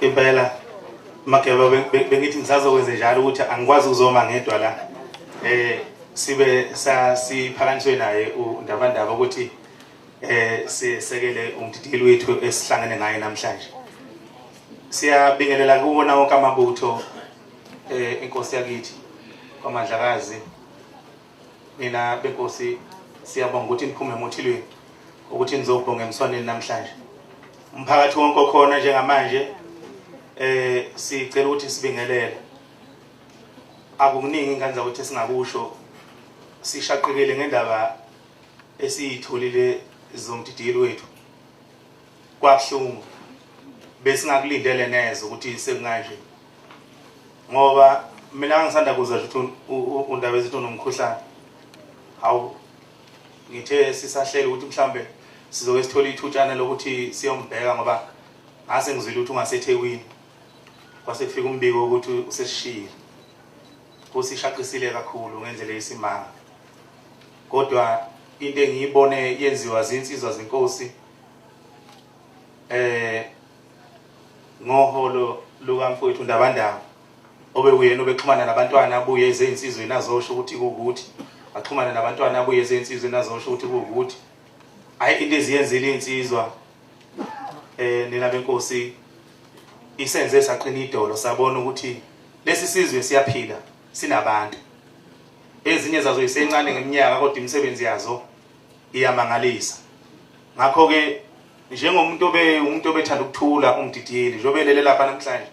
impela Makeba bengithi ngisazokwenza njalo ukuthi angikwazi ukuzoma ngedwa la sibe siphakaniswe naye uNdabandaba ukuthi sisekele umdidili wethu esihlangene ngaye namhlanje. Siyabingelela kuwona wonke amabutho inkosi yakithi kwaMandlakazi. Mina benkosi siyabonga ukuthi niphume emothilweni ukuthi nizobonga emswaneni namhlanje. Umphakathi wonke okhona njengamanje sicela ukuthi sibingelele. Akukuningi ingane ukuthi singakusho sishaqekele ngendaba esiyitholile zomdidili wethu. Kwabuhlungu besingakulindele neze ukuthi sekunganje. Ngoba mina ngisanda kuzwa ukuthi undaba ezithi unomkhuhlane. Hawu ngithe sisahlela ukuthi mhlambe sizoke sithola ithutshana lokuthi siyombheka ngoba ngase ngizwile ukuthi ungaseThekwini. Kwase kufika umbiko ukuthi usesishiyile. Kusishaqisile kakhulu ngendlela yesimanga. Kodwa into engiyibone yenziwa zinsizwa zenkosi ngoholo lukaMfowethu Ndabandaba obekuyena obexhumana nabantwana abuye ezinsizweni azosho ukuthi kukuthi axhumana nabantwana abuye ezinsizweni azosho ukuthi kukuthi hayi into eziyenzile insizwa nina benkosi isenze saqina idolo sabona ukuthi lesi sizwe siyaphila sinabantu ezinye zazo isencane ngeminyaka kodwa imisebenzi yazo iyamangalisa. Ngakho ke njengomuntu obethanda ukuthula umdidili njobelele lapha namhlanje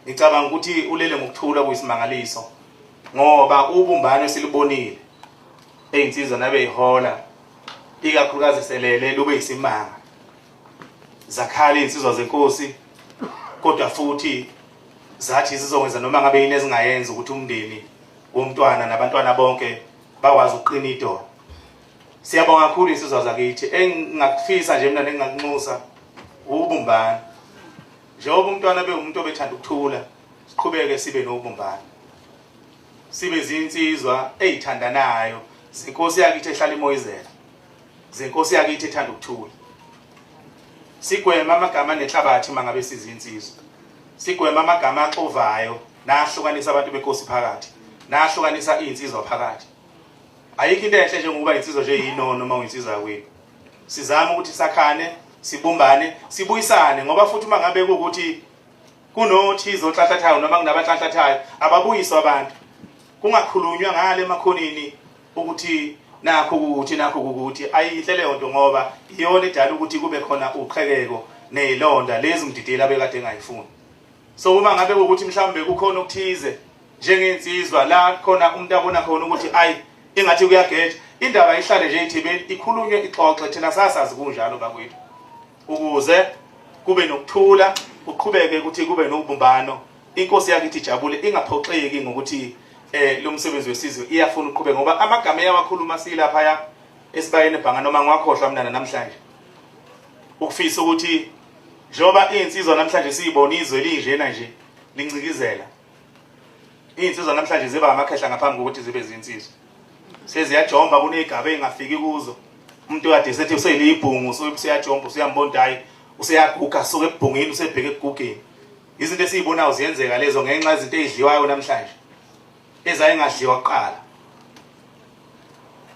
ngicabanga ukuthi ulele ngokuthula kuyisimangaliso ngoba ubumbano esilibonile einsizwa nabe ihola ikakhulukazi selele lube isimanga zakhala insizwa zenkosi kodwa futhi zathi sizokwenza noma ngabe yini ezingayenza ukuthi umndeni womntwana nabantwana bonke bakwazi ukuqina idolo. Siyabonga kakhulu insizwa zakithi engingakufisa nje mina nengingakunxusa ubumbano. Njengoba umntwana bewumuntu obethanda ukuthula siqhubeke sibe nobumbano. Sibe zinsizwa ezithandanayo zenkosi yakithi ehlala imoyizela. Zenkosi yakithi ethanda ukuthula. Sigwema amagama nenhlabathi mangabe sizinsizwa. Sigwema amagama axovayo nahlukanisa abantu benkosi phakathi. Nahlukanisa insizwa phakathi. Ayikho into enhle njengoba insizwa nje yinono noma uyinsizwa yakwethu. Sizama ukuthi sakhane, sibumbane, sibuyisane ngoba futhi mangabe ukuthi kunothizo onhlanhlathayo noma kunabanhlanhlathayo ababuyiswa abantu. Kungakhulunywa ngale emakhonini ukuthi nakho ukuthi ayinhle leyo nto ngoba iyona edala ukuthi kube khona uqhekeko nezilonda lezi umdideli abekade engayifuni. So uma ngabe ukuthi mhlambe kukhona ukuthize njengensizwa la khona umuntu abona khona ukuthi ayi ingathi kuyageja indaba ihlale nje ithibeni ikhulunywe ixoxe thina sasazi kunjalo bakwethu ukuze kube nokuthula uqhubeke ukuthi kube nobumbano inkosi yakithi ijabule ingaphoxeki ngokuthi lo msebenzi wesizwe iyafuna uqhubeka ngoba amagama yawakhuluma silapha ya esibayeni ebhanga noma ngwakhohlwa mina namhlanje ukufisa ukuthi njoba insizwa namhlanje siyibona izwe linjena nje lincikizela insizwa namhlanje ziba amakhehla ngaphambi kokuthi zibe zinsizwa seziyajomba kunezigaba engafiki kuzo umuntu kade sethi uselibhungu useyajomba useyambona hayi useyaguga suke ebhungini usebheke egugeni izinto esizibonayo ziyenzeka lezo ngenxa izinto ezidliwayo namhlanje ezayengadliwa kuqala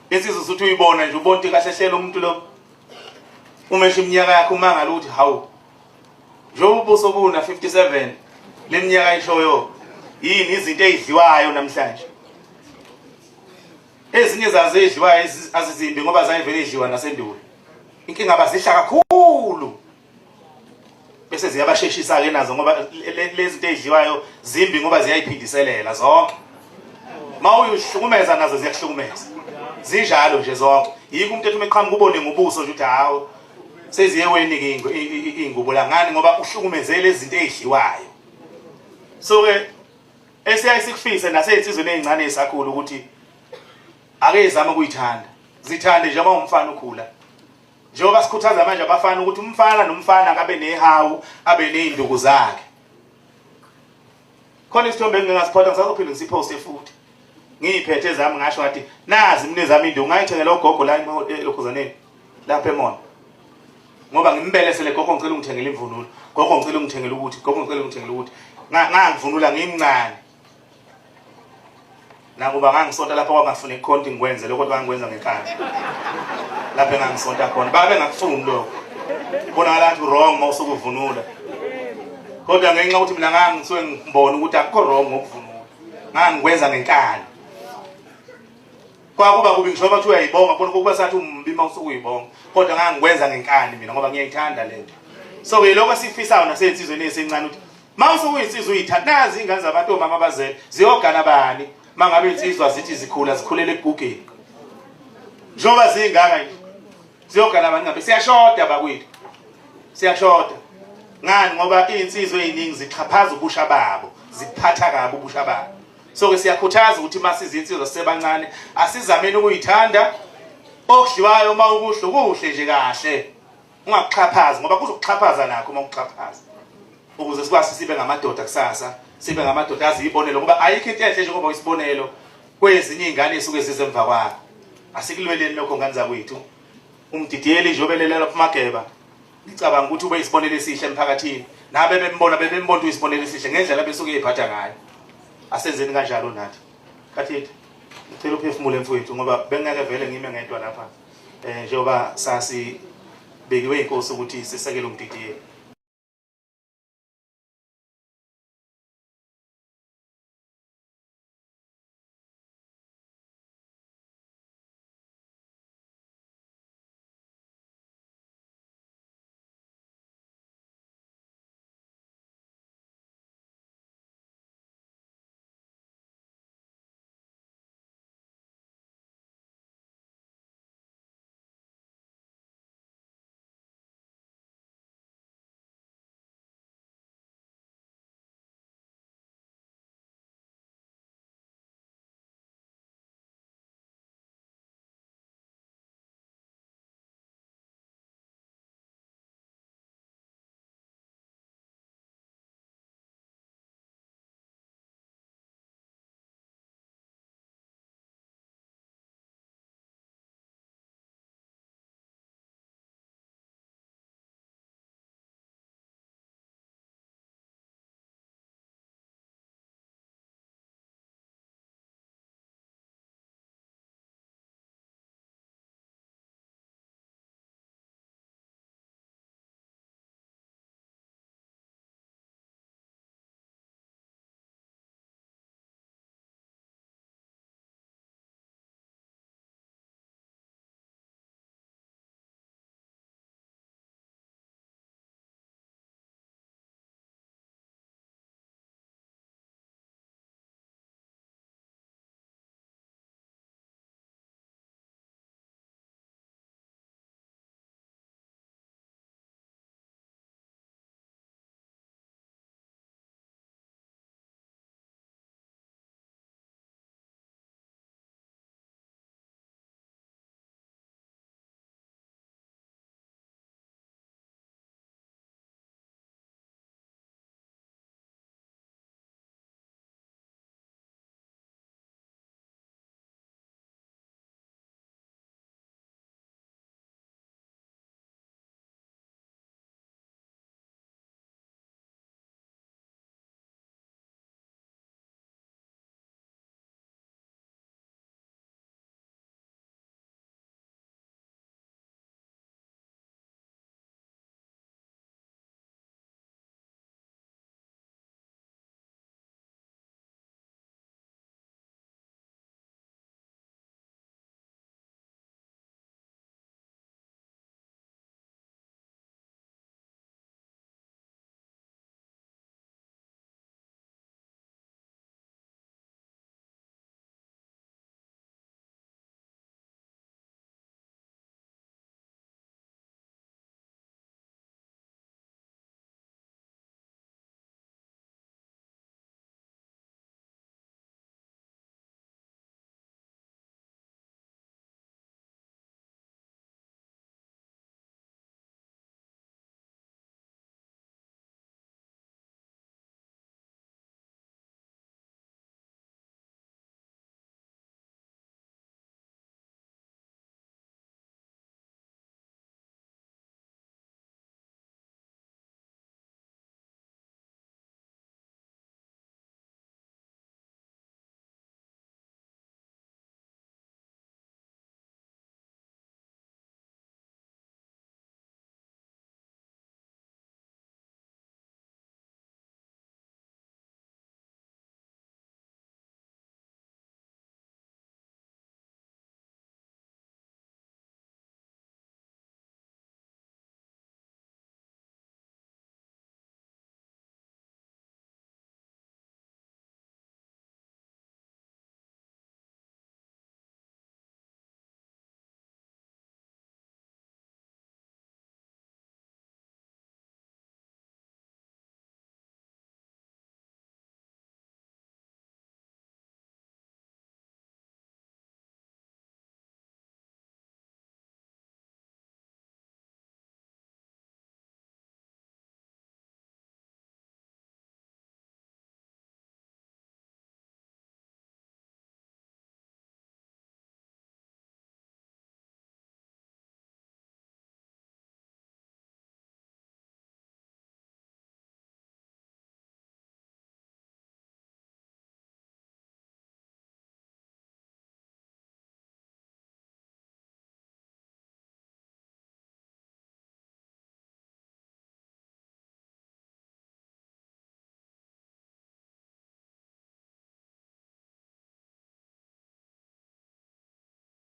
insizwa usuthi uyibona nje ubonke kahle hlelo umuntu lo umesha iminyaka yakhe umangala ukuthi hawu njengoba ubuso buna 57 leminyaka ishoyo yini izinto ezidliwayo namhlanje ezinye zazo ezidliwayo azizimbi ngoba zayivele edliwa nasendulo inkinga abazihla kakhulu bese ziyabasheshisa ke nazo ngoba lezi zinto ezidliwayo zimbi ngoba ziyayiphindiselela zonke mawuyihlukumeza nazo ziyahlukumeza zinjalo nje zonke yiko umuntu ethi meqhamuka ubone ngobuso nje uthi hawo seziyeweni ingubo langani ngoba uhlukumezele izinto ezidliwayo. So ke esiyayisikufise nasensizweni ezincane esakhulu ukuthi ake izama ukuyithanda zithande nje umfana ukhula njengoba sikhuthaza manje abafana ukuthi umfana nomfana akabe nehawu abe nezinduku zakhe. Khona isithombe engingasiphotha ngisazophinde ngisiposte futhi ngiyiphethe zami ngasho ngathi nazi mina ezami induku ngayithengela ugogo la elokhuzaneni lapha eMona ngoba ngimbelesele gogo ngicela ungithengele imvunulo gogo ngicela ungithengele ukuthi gogo ngicela ungithengele ukuthi ngangivunula ngimncane nakuba ngangisonta lapho kwangafuna ikhonti ngikwenze lokho kwangikwenza ngekhaya lapho engangisonta khona babe ngakufuni lokho bona lathi wrong mawusukuvunula kodwa ngenxa ukuthi mina ngangisuke ngibona ukuthi akukho wrong ngokuvunula ngangikwenza ngenkani kwakuba kubi ngisho bathi uyayibonga bona kuba sathi umbi mawusukuyibonga kodwa ngangikwenza ngenkani mina ngoba ngiyayithanda lento so ke lokho sifisayo nasensizweni esencane ukuthi mawusukuyisizwe uyithanda nazi ingane zabantu mama bazele ziyogana bani mangabe insizwa zithi zikhulele ekugugeni njoba zingaka nje ziyogana bani ngabe siyashoda bakwethu siyashoda ngani ngoba insizwe eziningi zixhaphaza ubusha babo ziphatha kabi ubusha babo so ke siyakhuthaza ukuthi masizi insizwa sebancane asizameni ukuyithanda okudliwayo uma ukuhle kuhle nje kahle ungakuxhaphaza ngoba kuzokuxhaphaza nakho uma ukuxhaphaza ukuze sikwazi sibe ngamadoda kusasa sibe ngamadoda azibonelo ngoba ayikho into enhle nje ngoba isibonelo kwezinye izingane esuke zizemva kwakho asikulweleni lokho ngane zakwethu umdidiyeli nje obelela lapha mageba ngicabanga ukuthi ube isibonelo esihle emphakathini nabe bembona uyisibonelo esihle ngendlela besuke eziphatha ngayo asenzeni kanjalo nathi kathi ngicela uphefumule mfowethu ngoba bengeke vele ngime ngedwa lapha njengoba sasi bekiwe inkosi ukuthi sisekele umdidiyeli